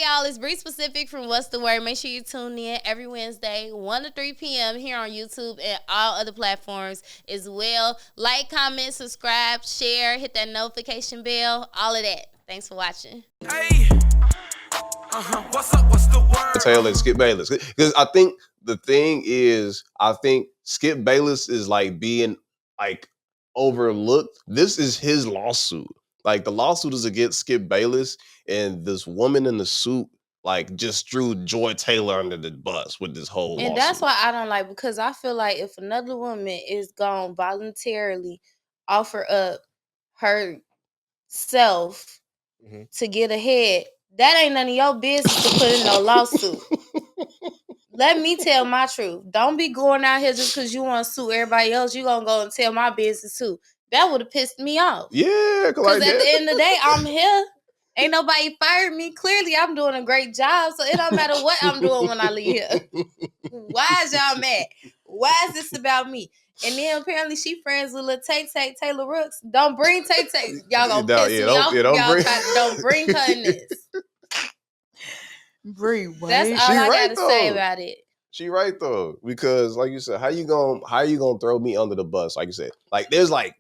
Hey, y'all, it's BREE Specific from What's the Word. Make sure you tune in every Wednesday, 1 to 3 p.m. here on YouTube and all other platforms as well. Like, comment, subscribe, share, hit that notification bell, all of that. Thanks for watching. Hey. What's up? What's the word? Taylor and Skip Bayless. Because I think the thing is, I think Skip Bayless is like being like overlooked. This is his lawsuit. Like the lawsuit is against Skip Bayless, and this woman in the suit like just threw Joy Taylor under the bus with this whole lawsuit. And that's why I don't like, because I feel like if another woman is gonna voluntarily offer up herself to get ahead, that ain't none of your business to put in no lawsuit. Let me tell my truth. Don't be going out here just because you want to sue everybody else. You gonna go and tell my business too. That would have pissed me off. Yeah, because at the end of the day, I'm here. Ain't nobody fired me. Clearly, I'm doing a great job, so it don't matter what I'm doing when I leave here. Why is y'all mad? Why is this about me? And then apparently she friends with Lil Tay Taylor Rooks. Don't bring Tay. Y'all gonna piss me off. Don't bring her in this. BREE, what? That's all I gotta say about it. She right though, because like you said, how you gonna throw me under the bus? Like you said, like there's like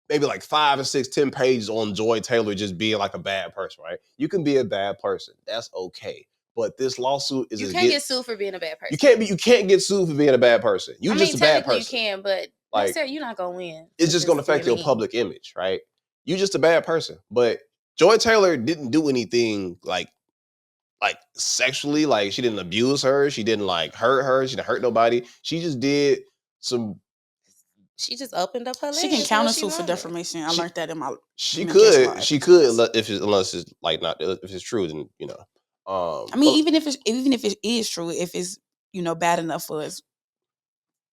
maybe like 5 or 6, 10 pages on Joy Taylor just being like a bad person, right? You can be a bad person, that's okay. But this lawsuit is you can't get sued for being a bad person. You can't get sued for being a bad person. You just a bad person. You can, but like you're not gonna win. It's just gonna affect your public image, right? You just a bad person. But Joy Taylor didn't do anything like sexually, like she didn't abuse her, she didn't like hurt her, she didn't hurt nobody. She just did some. She just opened up her legs. She can counter sue for defamation. I learned that in my. She could, unless it's like not if it's true, then you know. I mean, even if it is true, if it's bad enough for us,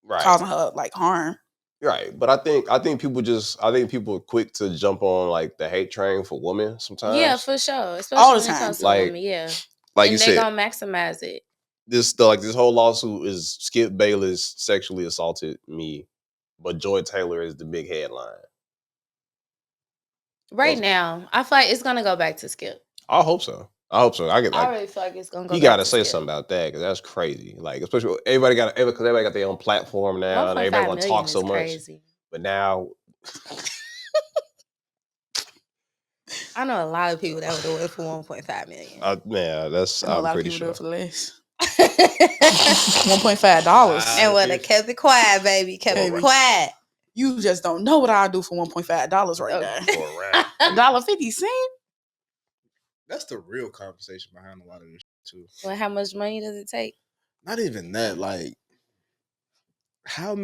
causing her like harm. Right, but I think people are quick to jump on like the hate train for women sometimes. Yeah, for sure, especially all the when it time. comes to women. Yeah, like and you they said, gonna maximize it. This whole lawsuit is Skip Bayless sexually assaulted me, but Joy Taylor is the big headline. Right now, I feel like it's gonna go back to Skip. I hope so. I really feel like it's gonna go. You gotta say something about that because that's crazy. Like especially everybody got their own platform now, and everybody want to talk so much. But now, I know a lot of people that would do it for 1.5 million. Man, that's I'm pretty sure. Do it for less. $1.5. And would have kept it quiet, baby. Kept it quiet. You just don't know what I'll do for $1.5 right now. $1.50. That's the real conversation behind a lot of this too. Well, how much money does it take? Not even that. Like, how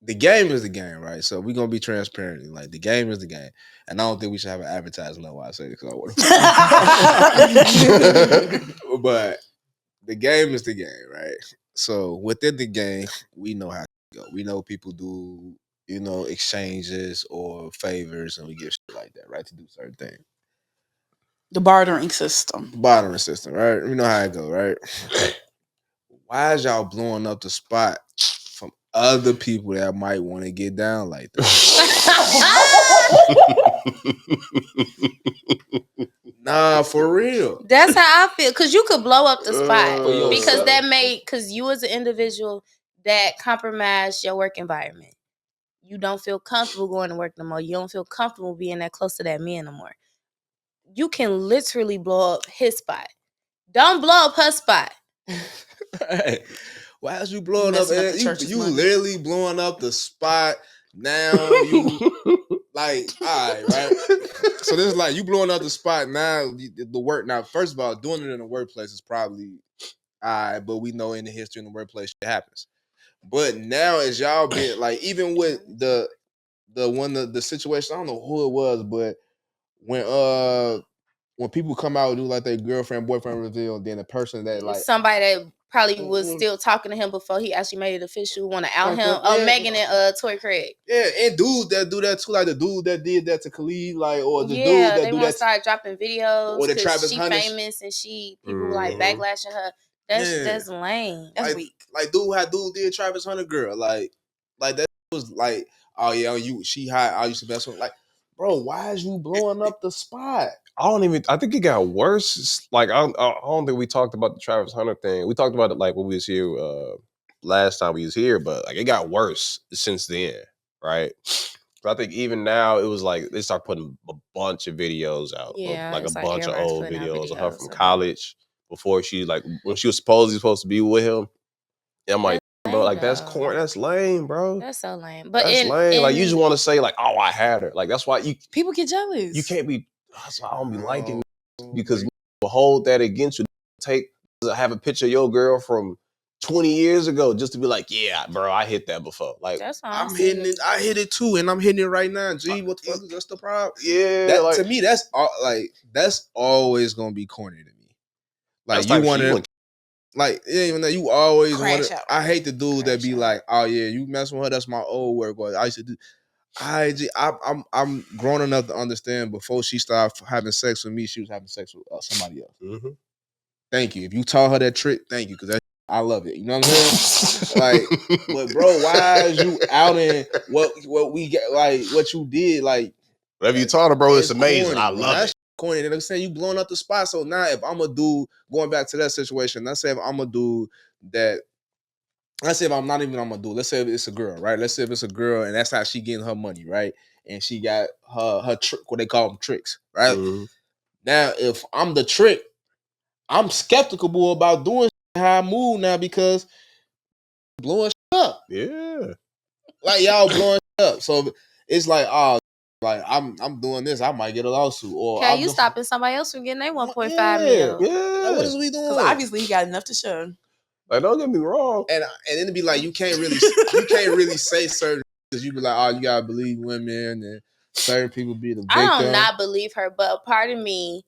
the game is the game, right? So we're gonna be transparent. Like the game is the game, and I don't think we should have an advertisement. That's why I say it, because I want. But the game is the game, right? So within the game, we know how to go. We know people do, exchanges or favors, and we get shit like that, right? To do certain things. The bartering system, right? We know how it go, right? Why is y'all blowing up the spot from other people that might want to get down like that? Nah, for real. That's how I feel. Because you could blow up the spot because you as an individual that compromised your work environment. You don't feel comfortable going to work no more. You don't feel comfortable being that close to that man no more. You can literally blow up his spot. Don't blow up her spot. Right. Why is you blowing up? You literally blowing up the spot. Now you like, all right. So this is like you blowing up the spot now. The work now. First of all, doing it in the workplace is probably all right, but we know in the history in the workplace it happens. But now as y'all been like, even with the situation, I don't know who it was, but when people come out and do like their girlfriend boyfriend reveal, then the person that like somebody that probably was still talking to him before he actually made it official want to out him. Oh, Megan and Tory Craig. Yeah, and dudes that do that too, like the dude that did that to Khalid, like, or the dude that they want to start dropping videos or the Travis she Hunter. Famous and people like backlashing her. That's lame. That's weak. Like dude did Travis Hunter girl, like that was like, oh yeah, she hot, I used to mess with like. Bro, why is you blowing up the spot? I think it got worse. Like I don't think we talked about the Travis Hunter thing. We talked about it like when we was here last time we was here, but like it got worse since then, right? So I think even now it was like they start putting a bunch of videos out, Yeah, like a it's like bunch of everybody's old putting out videos of her videos from of her. college before she like when she was supposed to be with him. And I'm like, That's bro, lame, like that's though. corny. That's lame, bro. That's so lame. But That's lame. Like you just want to say like, oh, I had her. Like that's why People get jealous. you can't be. That's why I don't be liking because will hold that against you. Have a picture of your girl from 20 years ago just to be like, yeah, bro, I hit that before. Like that's I'm hitting it. I hit it too, and I'm hitting it right now. Gee, what the fuck is that's the problem? Yeah, that like, to me, that's always gonna be corny to me. Like you want to, like even though you always want to. I hate the dudes that be like, oh yeah, you messing with her. That's my old work. Or I used to do. I'm grown enough to understand. Before she started having sex with me, she was having sex with somebody else. Mm-hmm. Thank you. If you taught her that trick, thank you, because I love it. You know what I'm saying? Like, but bro, why is you outing what we get? Like what you did? Like whatever you taught her, bro, it's amazing. Corny, I love it. Corny. And I'm saying you blowing up the spot. So now, if I'm a dude, going back to that situation, let's say if I'm a dude that. Let's say if I'm not even I'm gonna do. Let's say if it's a girl, right? Let's say if it's a girl and that's how she getting her money, right? And she got her trick, what they call them tricks, right? Mm-hmm. Now, if I'm the trick, I'm skeptical about doing how I move now because blowing up. Yeah, like y'all blowing up. So it's like, oh, like I'm doing this, I might get a lawsuit. Or you stopping somebody else from getting their 1.5 mil? Yeah. Like, what is we doing? Because obviously he got enough to show. Like, don't get me wrong. And then it'd be like you can't really say certain because you be like, oh, you gotta believe women and certain people be the victim. I don't not believe her, but a part of me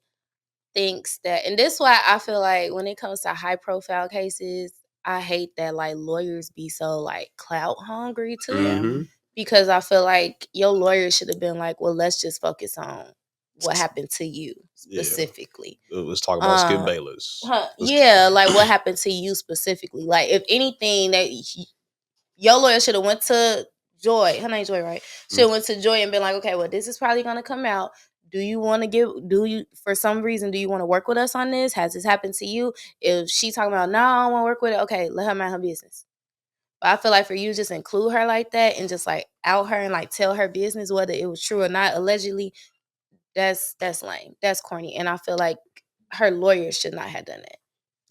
thinks that, and this is why I feel like when it comes to high profile cases, I hate that like lawyers be so like clout hungry too. Mm-hmm. Because I feel like your lawyer should have been like, well, let's just focus on what happened to you specifically. Yeah. Let's talk about Skip Bayless. Yeah, like what happened to you specifically. Like if anything, that your lawyer should have went to Joy. Her name's Joy, right? Should have went to Joy and been like, okay, well, this is probably gonna come out. Do you want to for some reason, do you want to work with us on this? Has this happened to you? If she talking about, no, I don't want to work with it, okay, let her mind her business. But I feel like for you to just include her like that and just like out her and like tell her business, whether it was true or not, allegedly, that's lame. That's corny. And I feel like her lawyer should not have done that.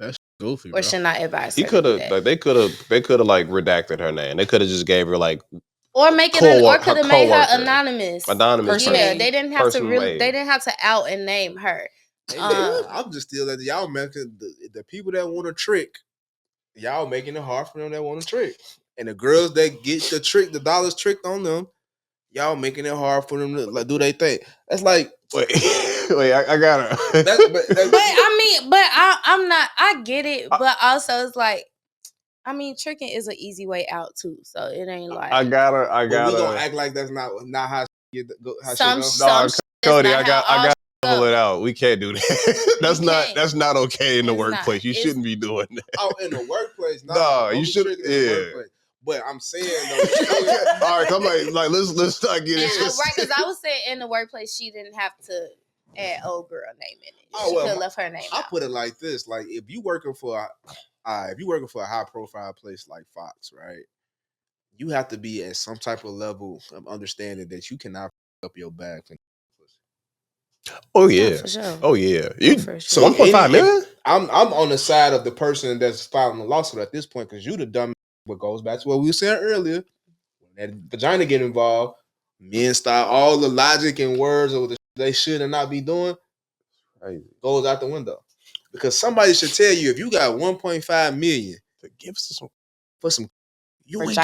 That's goofy, or should not advise her. He could have like they could have like redacted her name. They could have just gave her like or make it or could have made her anonymous. Person. Yeah, they didn't have to really they didn't have to out and name her. I'm just still that y'all making the people that want to trick, y'all making it hard for them that want to trick. And the girls that get the trick, the dollars tricked on them, y'all making it hard for them to like do they think. That's like wait, I gotta. I'm not. I get it, but also it's like, I mean, tricking is an easy way out too. So it ain't like I gotta. We gonna act like that's not how she go. Cody, I gotta pull it out. We can't do that. That's not okay in the workplace. You shouldn't be doing that. Oh, in the workplace? No, you should. Yeah. But I'm saying though. All right, come on. Like let's start getting right, because I was saying in the workplace she didn't have to add old girl name in it. She could have left her name out. I put it like this: like if you working for a high profile place like Fox, right? You have to be at some type of level of understanding that you cannot up your bag. Oh yeah, for sure. Oh yeah. So 1.5 million. I'm on the side of the person that's filing the lawsuit at this point because you the dumb. What goes back to what we were saying earlier, when that vagina get involved, men start all the logic and words of what they should and not be doing. Goes out the window because somebody should tell you if you got 1.5 million to give for some. You don't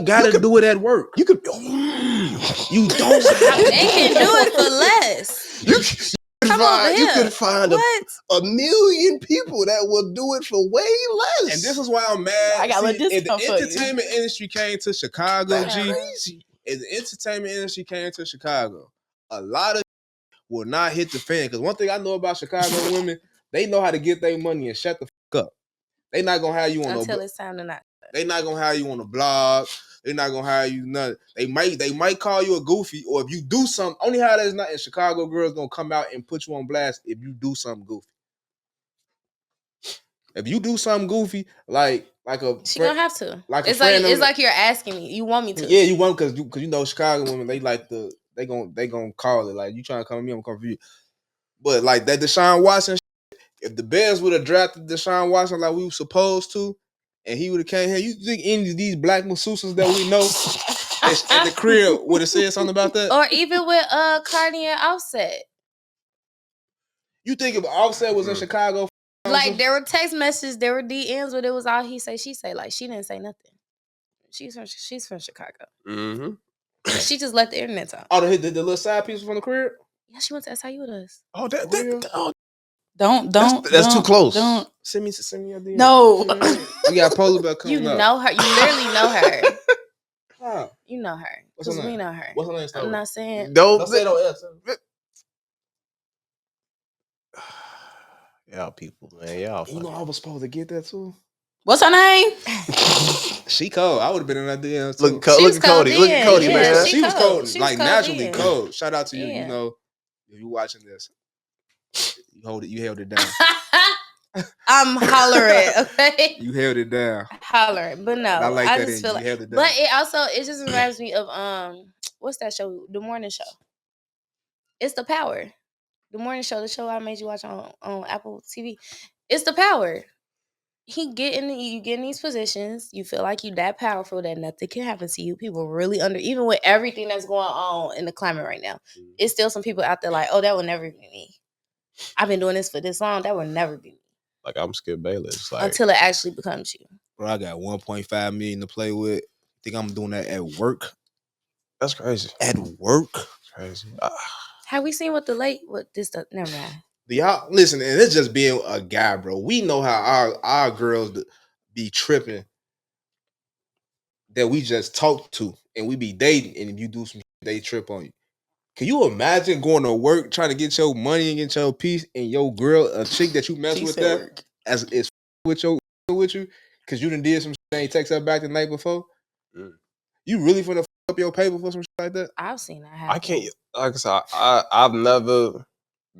gotta do it at work. You could. You don't. They can do it for less. You could find a million people that will do it for way less. And this is why I'm mad. I got if the entertainment industry came to Chicago, if the entertainment industry came to Chicago, a lot of will not hit the fan. Because one thing I know about Chicago women, they know how to get their money and shut the fuck up. They not gonna have you on until it's time to not. They not gonna hire you on the blog. They're not gonna hire you nothing. They might call you a goofy, or if you do something. Only how that's not in Chicago, girls gonna come out and put you on blast if you do something goofy. If you do something goofy, like she gonna have to. Like it's like you're asking me. You want me to? Yeah, you want because you know Chicago women. They like they gonna call it like you trying to come to me. I'm coming for you. But like that Deshaun Watson. If the Bears would have drafted Deshaun Watson like we were supposed to, and he would have came here, you think any of these black masseuses that we know at the crib would have said something about that? Or even with CODY and Offset. You think if Offset was in Chicago? Like there were text messages, there were DMs, but it was all he say, she say. Like she didn't say nothing. She's from Chicago. Mm-hmm. She just let the internet talk. Oh, the little side piece from the crib? Yeah, she went to SIU with us. Oh, That's too close. Don't send me your DM. No. We got Polar Bear coming You up. know her. You literally know her. Huh. You know her. What's her name? We know her. What's her name? I'm not saying. Don't say no S. Y'all people, man. Y'all. You know I was supposed to get that too. What's her name? She cold. I would have been in that DM too. Look at CODY. Look at CODY, man. She was cold. She like was naturally cold. cold. Shout out to you. Yeah. You know, if you watching this, you held it down. I'm hollering, okay? You held it down. Hollering, but no, I like I that. just feel like. Held it down. But it just reminds me of what's that show? The morning show. It's The Power. The morning show, the show I made you watch on Apple TV. It's The Power. You get in these positions, you feel like you that powerful that nothing can happen to you. People really even with everything that's going on in the climate right now, it's still some people out there like, oh, that will never be me. I've been doing this for this long, that will never be me. Like I'm Skip Bayless. Like until it actually becomes you. Bro, I got 1.5 million to play with. Think I'm doing that at work? That's crazy. At work? That's crazy. Have we seen what this stuff? Never mind. Y'all listen, and it's just being a guy, bro. We know how our girls be tripping that we just talk to and we be dating, and if you do some shit, they trip on you. Can you imagine going to work trying to get your money and get your piece, and your girl, a chick that you mess with that as is with you because you done did some shit and ain't text her back the night before? You really finna up your paper for some shit like that? I've seen that happen. I can't. Like I said, I've never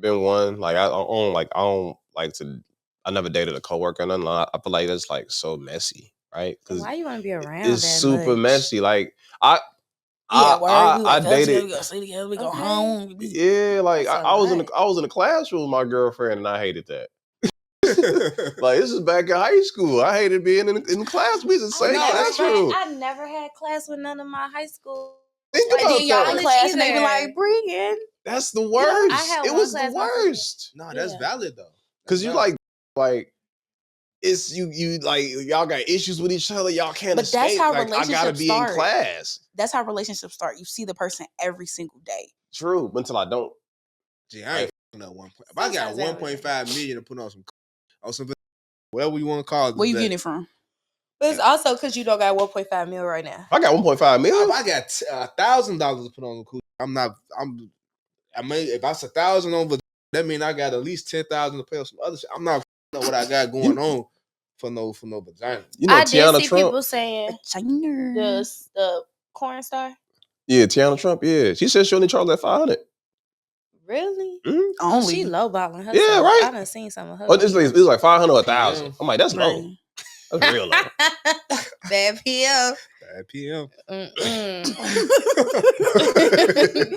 been one like I don't like to. I never dated a coworker or nothing. I feel like that's like so messy, right? Because why you want to be around? It's super messy. Like I dated. We go sleep together. We go home. Yeah, like I was in a classroom with my girlfriend, and I hated that. Like this is back in high school. I hated being in class. We was in the same classroom. I never had class with none of my high school. Think about y'all in class either. and they be like, "Brie." That's the worst. It was the worst. No, that's valid though. Because you like it's you like y'all got issues with each other. Y'all can't escape. That's how like, relationships I gotta be start. in class. That's how relationships start. You see the person every single day. True, but until I don't. Gee, I ain't fucking up 1. If I got 1.5 million to put on some whatever you want to call it. Where you getting it from? But it's also because you don't got 1.5 mil right now. I got 1.5 million. If I got $1,000 to put on the coochie, I mean, if that's 1,000 over, that means I got at least 10,000 to pay on some other shit. I'm not know what I got going on for no vagina. You know, I Tiana did see Trump. people saying the corn star. Yeah, Tiana Trump. Yeah, she said she only charged like 500. Really? Mm-hmm. Only she lowballing her. Yeah, right. I done seen some of her. Oh, it's like 500 or 1,000. I'm like, that's low. That's real low. Bad PM. Bad PM.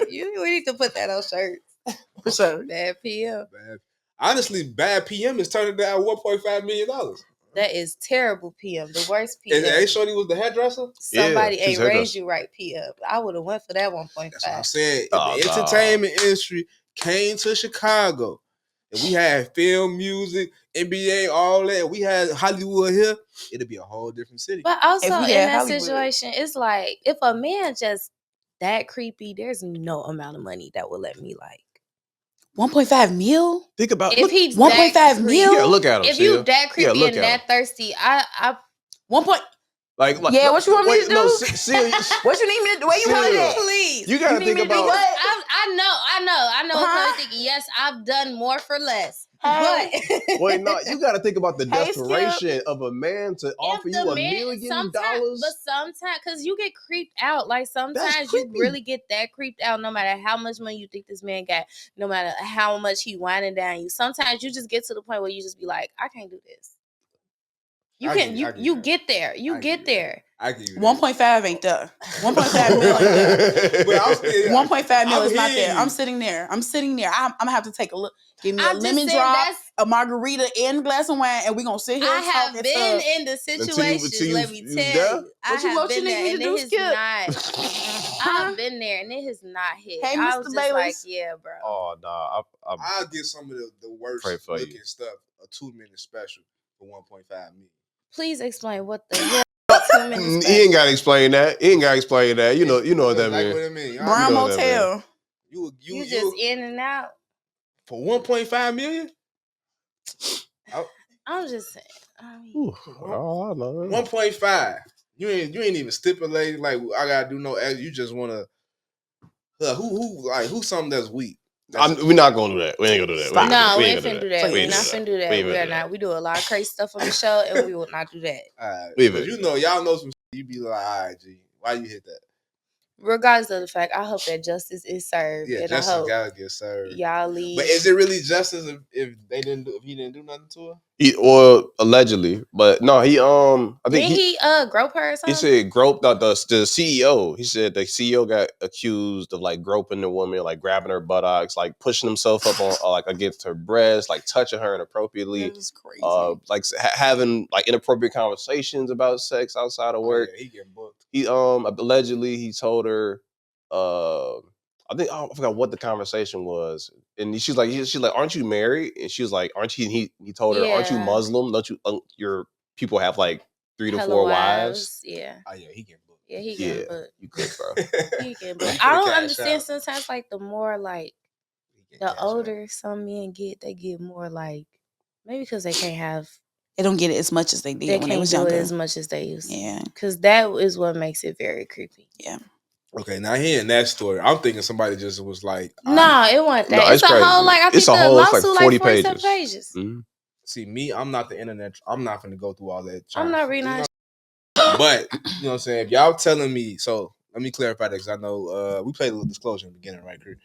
We need to put that on shirts. For sure. Bad PM. Honestly, bad PM is turning down $1.5 million. That is terrible PM. The worst PM. And A Shorty was the hairdresser? Somebody ain't raised you right PM. I would have went for that 1.5. That's what I'm saying. If the entertainment industry came to Chicago and we had film, music, NBA, all that, we had Hollywood here, it'd be a whole different city. But also in that Hollywood situation, it's like if a man just that creepy, there's no amount of money that will let me like 1.5 mil. Think about if he's 1.5 mil. Yeah, look at him. If you that creepy and that thirsty, I 1. Like yeah, what you want me to do? No, what you need me to do? Where you want it? Please. You gotta think about. I know. I'm thinking. Yes, I've done more for less. But wait, no, you got to think about the desperation of a man to offer you $1 million. But sometimes, because you get creeped out. Like sometimes you really get that creeped out. No matter how much money you think this man got, no matter how much he winding down you. Sometimes you just get to the point where you just be like, I can't do this. You get there. You get there. I give you 1.5 ain't there. 1.5 million ain't there. 1.5 million is not there. I'm sitting there. I'm gonna have to take a look. Give me a lemon drop, a margarita, and a glass of wine, and we gonna sit here. I have been in the situation. Let me tell you, I have been there, and it has not. I've been there, and it has not hit. Hey, I was Mr. just Bayless. like, yeah, bro. Oh no, I'll get some of the worst looking stuff. A 2-minute special for 1.5 million. Please explain what the hell. He ain't gotta explain that. You know what that means. Brown Motel. You just in and out for 1.5 million. I'm just saying. I mean, 1.5. You ain't even stipulating like I gotta do no. You just wanna who's something that's weak. We're not gonna do that. We ain't gonna do that. No, we ain't finna do that. We're not finna do that. We are not. We do a lot of crazy stuff on the show, and we will not do that. All right. But y'all know some shit, you be like, all right, G, why you hit that? Regardless of the fact, I hope that justice is served. Yeah, and justice I hope gotta get served. Y'all leave. But is it really justice if he didn't do nothing to her? Or allegedly, but no, he I think he grope her or something? He said grope the CEO. He said the CEO got accused of like groping the woman, like grabbing her buttocks, like pushing himself up on like against her breast, like touching her inappropriately. That was crazy. Like having like inappropriate conversations about sex outside of work. Yeah, he getting booked. He allegedly he told her I forgot what the conversation was, and she's like, aren't you married? And she was like, aren't you? He told her, aren't you Muslim? Don't you your people have like 3 to 4 wives? Yeah. Oh yeah, he getting booked. Yeah, he getting booked. You good, bro? He getting booked. I don't understand sometimes like the more like the older some men get, they get more like maybe because they can't have. They don't get it as much as they did when they was younger. They can't do it as much as they used to. Yeah. Because that is what makes it very creepy. Yeah. Okay, now hearing that story, I'm thinking somebody just was like, no, it wasn't that. It's a whole like I think the lawsuit like 47 pages. Mm-hmm. See, me, I'm not the internet. I'm not gonna go through all that. I'm not reading that. But you know what I'm saying. If y'all telling me, so let me clarify that because I know we played a little disclosure in the beginning, right, Chris?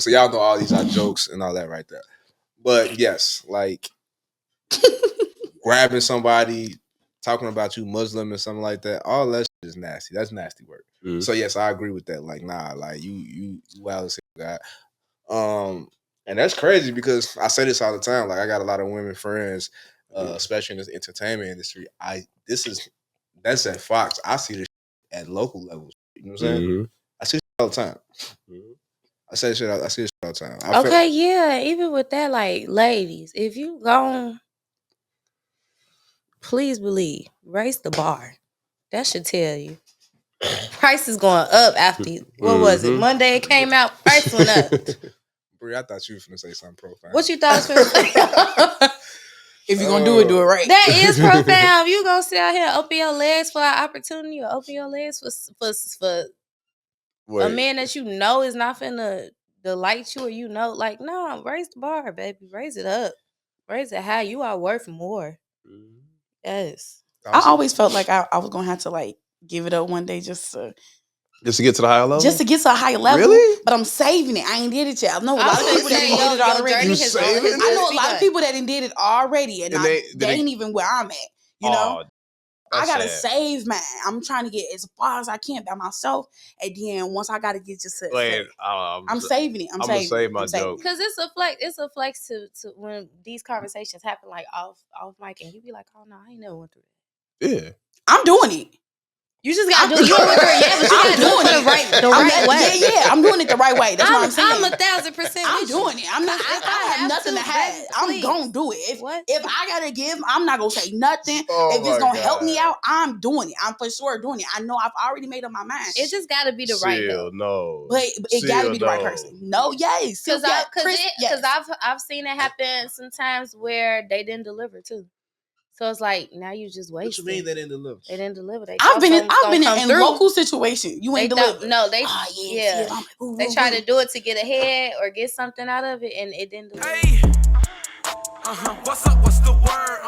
So y'all know all these are jokes and all that right there. But yes, like grabbing somebody, talking about you Muslim and something like that, all that shit is nasty. That's nasty work. Mm-hmm. So yes, I agree with that. Like, nah, like you wild as hell, guy. And that's crazy because I say this all the time. Like, I got a lot of women friends, especially in this entertainment industry. That's at Fox. I see this at local levels. You know what I'm saying? Mm-hmm. I see this all the time. Mm-hmm. I see this all the time. Yeah. Even with that, like, ladies, if you gone, please believe, raise the bar. That should tell you. Price is going up after what was it? Monday it came out. Price went up. Bree, I thought you were finna say something profound. What you thought I was finna say? If you're gonna do it right. That is profound. You gonna sit out here and open your legs for an opportunity or open your legs for a man that you know is not finna delight you or like, no, raise the bar, baby. Raise it up. Raise it high. You are worth more. Yes. I always felt like I was gonna have to like give it up one day just to get to the higher level? Just to get to a higher level. Really? But I'm saving it. I ain't did it yet. I know a lot of people that did it already. I know a lot of people that did it already, and they ain't even where I'm at. You know? I gotta save mine. I'm trying to get as far as I can by myself, and then once I gotta get just to I'm saving it. I'm gonna save my joke because it's a flex to when these conversations happen like off mic, and you be like, oh no, I ain't never went through that. Yeah, I'm doing it. You just gotta do it. You went through it, but you gotta do it the right way. Yeah, I'm doing it the right way. That's what I'm saying. I'm 1,000%. I'm doing it. I'm not. I have nothing to hide. I'm gonna do it. If I gotta give, I'm not gonna say nothing. If it's gonna help me out, I'm doing it. I'm for sure doing it. I know I've already made up my mind. It just gotta be the right though. No, but it gotta be the right person. No, yes, because I've seen it happen sometimes where they didn't deliver too. So it's like now you just wasted. What you mean they didn't deliver? They didn't deliver. I've been in local situations. You ain't delivered. No, they they try to do it to get ahead or get something out of it, and it didn't deliver. What's up? What's the word?